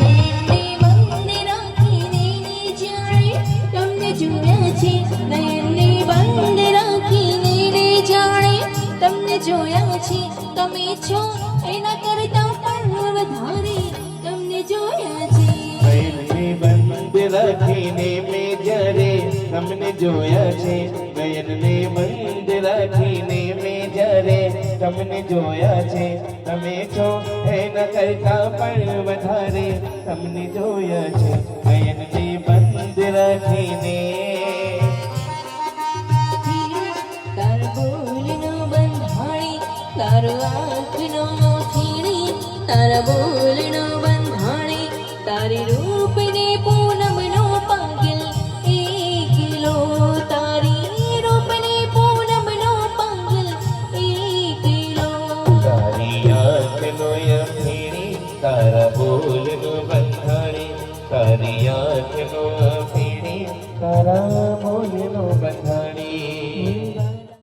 નયનને બંધ રાખીને જાણે તમને જોયા છે, નયનને બંધ રાખીને જાણે તમને જોયા છે, તમે છો એના કરતા પણ વધારે તમને જોયા છે. નયનને બંધ રાખીને મેં જ્યારે તમને જોયા છે, નયનને બંધ રાખીને મેં જ્યારે તમને જોયા છે, તમે છો એના કરતા પણ વધારે તમને જોયા છે. નયનને બંધ રાખીને તારો બોલનો બંધાણી, તારો આંખનો મોથીણી, તારા બોલનો બંધાણી, તારી રૂપને પૂનમનો પાગલ એકલો, તારી રૂપને પૂનમનો પાગલ એકલો. તારી આંખનો યથીણી, તારા બોલનો